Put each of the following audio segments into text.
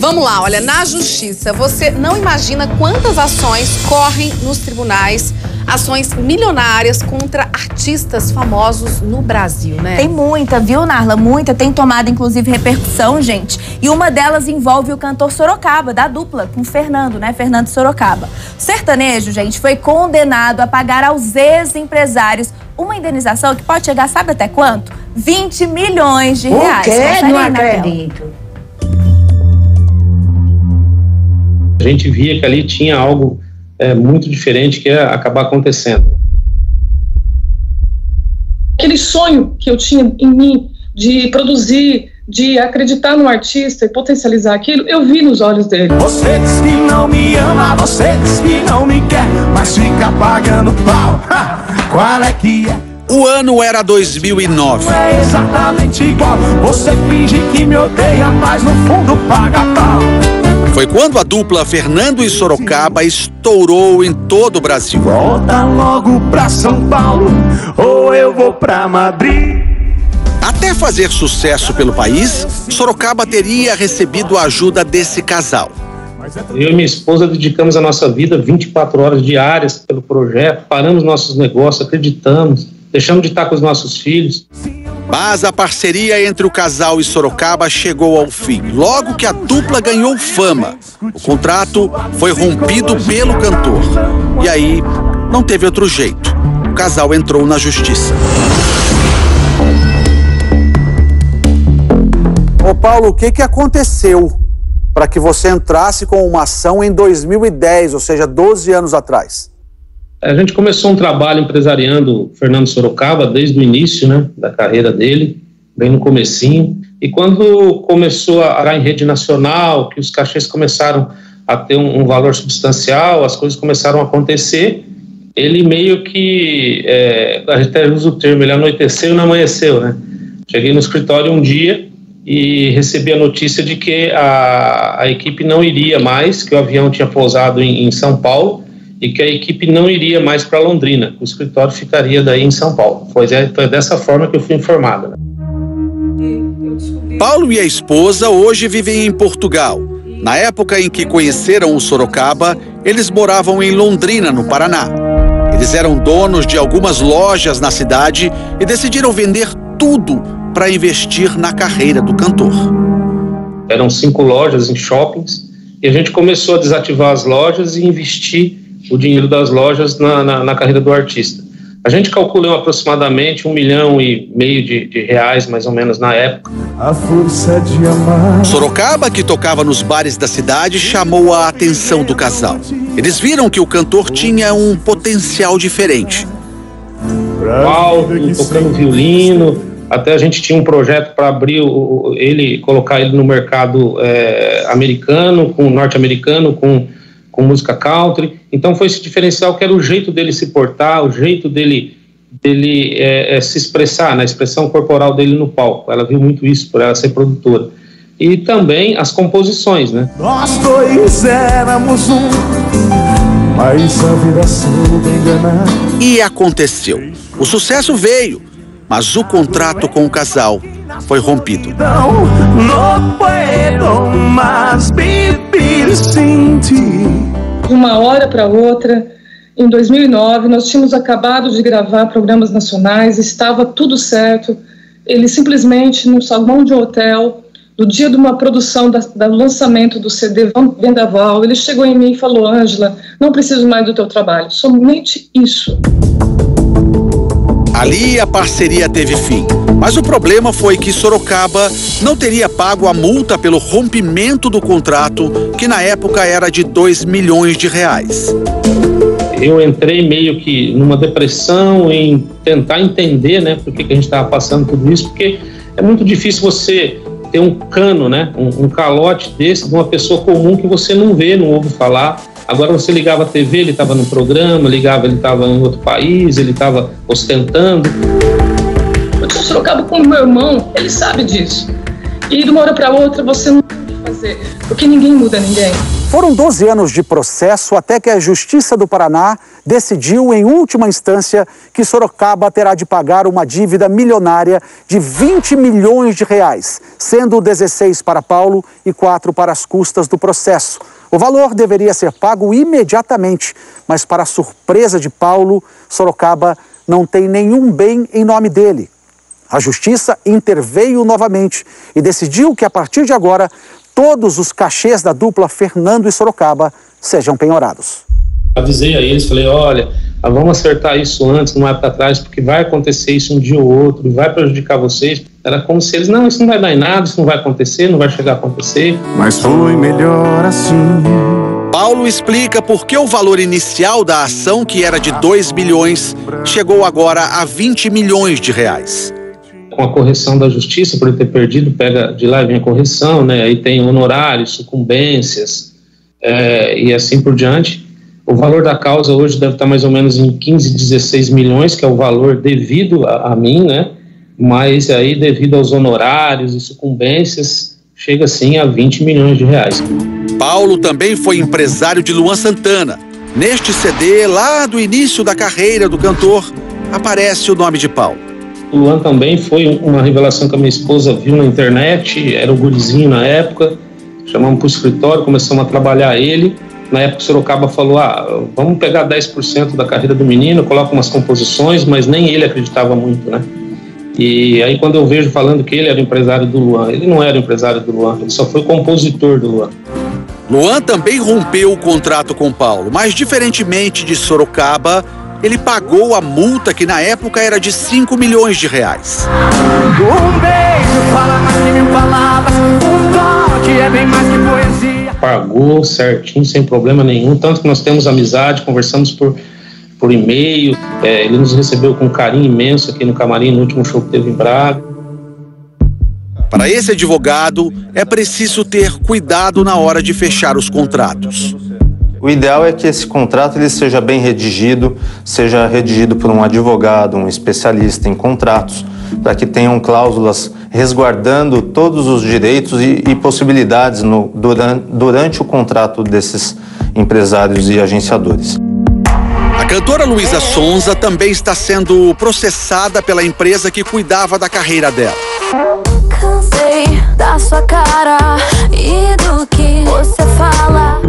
Vamos lá, olha, na justiça, você não imagina quantas ações correm nos tribunais, ações milionárias contra artistas famosos no Brasil, né? Tem muita, viu, Narla? Muita, tem tomado inclusive repercussão, gente. E uma delas envolve o cantor Sorocaba, da dupla, com Fernando, né? Fernando Sorocaba. O sertanejo, gente, foi condenado a pagar aos ex-empresários uma indenização que pode chegar, sabe até quanto? 20 milhões de reais. O quê? Não acredito. A gente via que ali tinha algo muito diferente que ia acabar acontecendo. Aquele sonho que eu tinha em mim de produzir, de acreditar no artista e potencializar aquilo, eu vi nos olhos dele. Você diz que não me ama, você diz que não me quer, mas fica pagando pau. Qual é que é? O ano era 2009. Não é exatamente igual, você finge que me odeia, mas no fundo paga pau. Foi quando a dupla Fernando e Sorocaba estourou em todo o Brasil. Volta logo pra São Paulo, ou eu vou pra Madrid. Até fazer sucesso pelo país, Sorocaba teria recebido a ajuda desse casal. Eu e minha esposa dedicamos a nossa vida 24 horas diárias pelo projeto, paramos nossos negócios, acreditamos, deixamos de estar com os nossos filhos. Mas a parceria entre o casal e Sorocaba chegou ao fim, logo que a dupla ganhou fama. O contrato foi rompido pelo cantor. E aí, não teve outro jeito. O casal entrou na justiça. Ô Paulo, o que aconteceu para que você entrasse com uma ação em 2010, ou seja, 12 anos atrás? A gente começou um trabalho empresariando o Fernando Sorocaba desde o início, né, da carreira dele, bem no comecinho. E quando começou a entrar em rede nacional, que os cachês começaram a ter um valor substancial, as coisas começaram a acontecer, ele meio que, a gente até usa o termo, ele anoiteceu e não amanheceu, né? Cheguei no escritório um dia e recebi a notícia de que a equipe não iria mais, que o avião tinha pousado em São Paulo, e que a equipe não iria mais para Londrina, o escritório ficaria daí em São Paulo. Foi dessa forma que eu fui informado. Né? Paulo e a esposa hoje vivem em Portugal. Na época em que conheceram o Sorocaba, eles moravam em Londrina, no Paraná. Eles eram donos de algumas lojas na cidade e decidiram vender tudo para investir na carreira do cantor. Eram 5 lojas em shoppings e a gente começou a desativar as lojas e investir o dinheiro das lojas na carreira do artista. A gente calculou aproximadamente 1,5 milhão de reais, mais ou menos, na época. A força de amar. Sorocaba, que tocava nos bares da cidade, chamou a atenção do casal. Eles viram que o cantor tinha um potencial diferente. Alto, tocando violino, até a gente tinha um projeto para abrir colocar ele no mercado americano, norte-americano, com música country. Então foi esse diferencial que era o jeito dele se portar, o jeito dele se expressar, na expressão corporal dele no palco. Ela viu muito isso por ela ser produtora. E também as composições, né? Nós dois éramos um, mas a vida soube enganar. E aconteceu. O sucesso veio, mas o contrato com o casal foi rompido. Não puedo mais viver sem ti. De uma hora para outra, em 2009, nós tínhamos acabado de gravar programas nacionais, estava tudo certo. Ele simplesmente, no salão de um hotel, no dia de uma produção do lançamento do CD Vendaval, ele chegou em mim e falou: Ângela, não preciso mais do teu trabalho, somente isso. Ali a parceria teve fim, mas o problema foi que Sorocaba não teria pago a multa pelo rompimento do contrato, que na época era de 2 milhões de reais. Eu entrei meio que numa depressão em tentar entender, né, por que a gente estava passando tudo isso, porque é muito difícil você ter um cano, né, um calote desse de uma pessoa comum que você não vê, não ouve falar. Agora você ligava a TV, ele estava no programa, ele estava em outro país, ele estava ostentando. Eu tinha Sorocaba com o meu irmão, ele sabe disso. E de uma hora para outra você não tem o que fazer, porque ninguém muda ninguém. Foram 12 anos de processo até que a Justiça do Paraná decidiu, em última instância, que Sorocaba terá de pagar uma dívida milionária de 20 milhões de reais, sendo 16 para Paulo e 4 para as custas do processo. O valor deveria ser pago imediatamente, mas para a surpresa de Paulo, Sorocaba não tem nenhum bem em nome dele. A Justiça interveio novamente e decidiu que, a partir de agora, todos os cachês da dupla Fernando e Sorocaba sejam penhorados. Avisei a eles, falei, olha, vamos acertar isso antes, não é para trás, porque vai acontecer isso um dia ou outro, e vai prejudicar vocês. Era como se eles, não, isso não vai dar em nada, isso não vai acontecer, não vai chegar a acontecer. Mas foi melhor assim. Paulo explica por que o valor inicial da ação, que era de 2 milhões, chegou agora a 20 milhões de reais. Com a correção da Justiça, por ele ter perdido, pega de lá e vem a correção, né? Aí tem honorários, sucumbências e assim por diante. O valor da causa hoje deve estar mais ou menos em 15, 16 milhões, que é o valor devido a mim, né? Mas aí, devido aos honorários e sucumbências, chega sim a 20 milhões de reais. Paulo também foi empresário de Luan Santana. Neste CD, lá do início da carreira do cantor, aparece o nome de Paulo. O Luan também foi uma revelação que a minha esposa viu na internet, era o gurizinho na época, chamamos para o escritório, começamos a trabalhar ele. Na época o Sorocaba falou, vamos pegar 10% da carreira do menino, coloca umas composições, mas nem ele acreditava muito, né? E aí quando eu vejo falando que ele era empresário do Luan, ele não era empresário do Luan, ele só foi compositor do Luan. Luan também rompeu o contrato com Paulo, mas diferentemente de Sorocaba, ele pagou a multa que na época era de 5 milhões de reais. Um beijo fala mais que 1000 palavras, um toque é bem mais que poesia. Pagou certinho, sem problema nenhum, tanto que nós temos amizade, conversamos por e-mail, ele nos recebeu com carinho imenso aqui no camarim, no último show que teve em Braga. Para esse advogado, é preciso ter cuidado na hora de fechar os contratos. O ideal é que esse contrato ele seja bem redigido, seja redigido por um advogado, um especialista em contratos, para que tenham cláusulas resguardando todos os direitos e possibilidades durante o contrato desses empresários e agenciadores. A cantora Luísa Sonza também está sendo processada pela empresa que cuidava da carreira dela. Cansei da sua cara e do que você fala.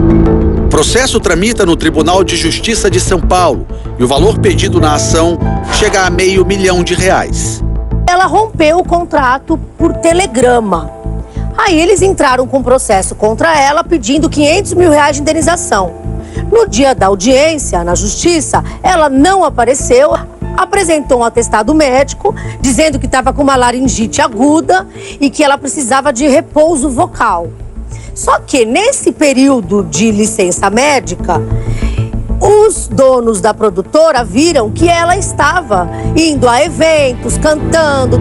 O processo tramita no Tribunal de Justiça de São Paulo e o valor pedido na ação chega a R$500 mil. Ela rompeu o contrato por telegrama. Aí eles entraram com processo contra ela pedindo R$500 mil de indenização. No dia da audiência na Justiça, ela não apareceu, apresentou um atestado médico dizendo que estava com uma laringite aguda e que ela precisava de repouso vocal. Só que nesse período de licença médica, os donos da produtora viram que ela estava indo a eventos, cantando.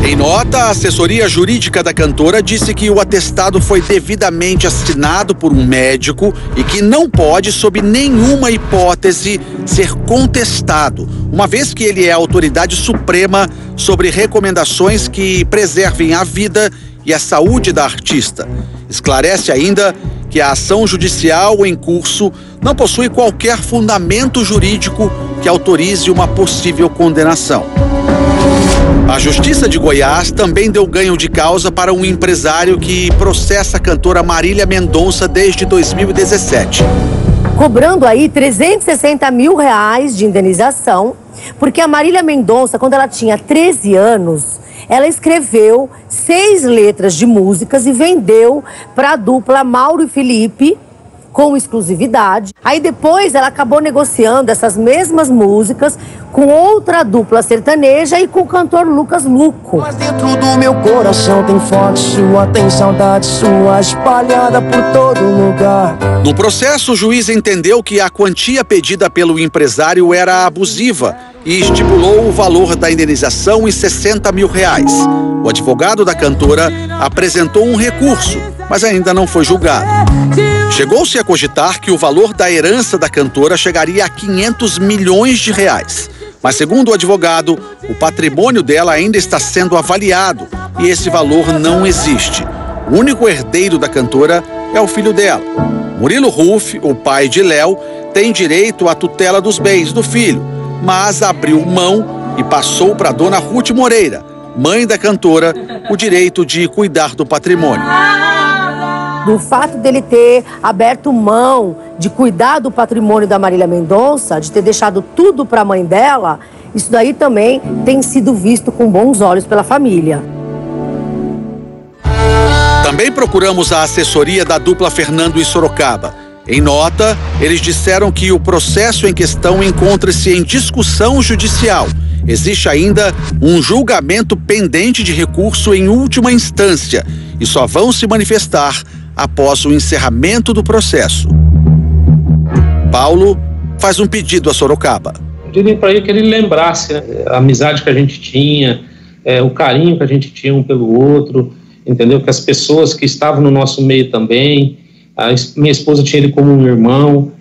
Em nota, a assessoria jurídica da cantora disse que o atestado foi devidamente assinado por um médico e que não pode, sob nenhuma hipótese, ser contestado, uma vez que ele é a autoridade suprema sobre recomendações que preservem a vida e a saúde da artista. Esclarece ainda que a ação judicial em curso não possui qualquer fundamento jurídico que autorize uma possível condenação. A Justiça de Goiás também deu ganho de causa para um empresário que processa a cantora Marília Mendonça desde 2017. Cobrando aí R$360 mil de indenização, porque a Marília Mendonça, quando ela tinha 13 anos, ela escreveu 6 letras de músicas e vendeu para a dupla Mauro e Felipe com exclusividade. Aí depois ela acabou negociando essas mesmas músicas com outra dupla sertaneja e com o cantor Lucas Luco. Mas dentro do meu coração tem foto sua, tem saudade sua espalhada por todo lugar. No processo, o juiz entendeu que a quantia pedida pelo empresário era abusiva e estipulou o valor da indenização em R$60 mil. O advogado da cantora apresentou um recurso, mas ainda não foi julgado. Chegou-se a cogitar que o valor da herança da cantora chegaria a R$500 milhões. Mas, segundo o advogado, o patrimônio dela ainda está sendo avaliado e esse valor não existe. O único herdeiro da cantora é o filho dela. Murilo Ruff, o pai de Léo, tem direito à tutela dos bens do filho, mas abriu mão e passou para a dona Ruth Moreira, mãe da cantora, o direito de cuidar do patrimônio. Do fato dele ter aberto mão de cuidar do patrimônio da Marília Mendonça, de ter deixado tudo para a mãe dela, isso daí também tem sido visto com bons olhos pela família. Também procuramos a assessoria da dupla Fernando e Sorocaba. Em nota, eles disseram que o processo em questão encontra-se em discussão judicial. Existe ainda um julgamento pendente de recurso em última instância e só vão se manifestar após o encerramento do processo. Paulo faz um pedido a Sorocaba. Eu diria para ele que ele lembrasse, né, a amizade que a gente tinha, o carinho que a gente tinha um pelo outro, entendeu? Que as pessoas que estavam no nosso meio também, minha esposa tinha ele como um irmão,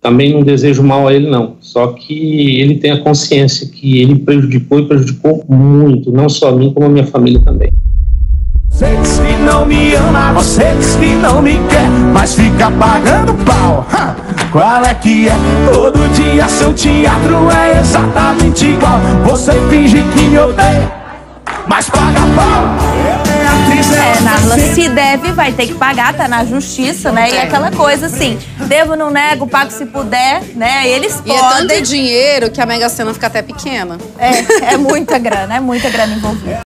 também não desejo mal a ele não, só que ele tem a consciência que ele prejudicou e prejudicou muito, não só a mim como a minha família também. Você diz que não me ama, você diz que não me quer, mas fica pagando pau. Qual é que é? Todo dia seu teatro é exatamente igual. Você finge que me odeia, mas paga pau. Narla, se deve, vai ter que pagar, tá na justiça, né? E aquela coisa assim, devo, não nego, pago se puder, né? Eles podem. E é tanto dinheiro que a Mega Sena fica até pequena. É muita grana envolvida.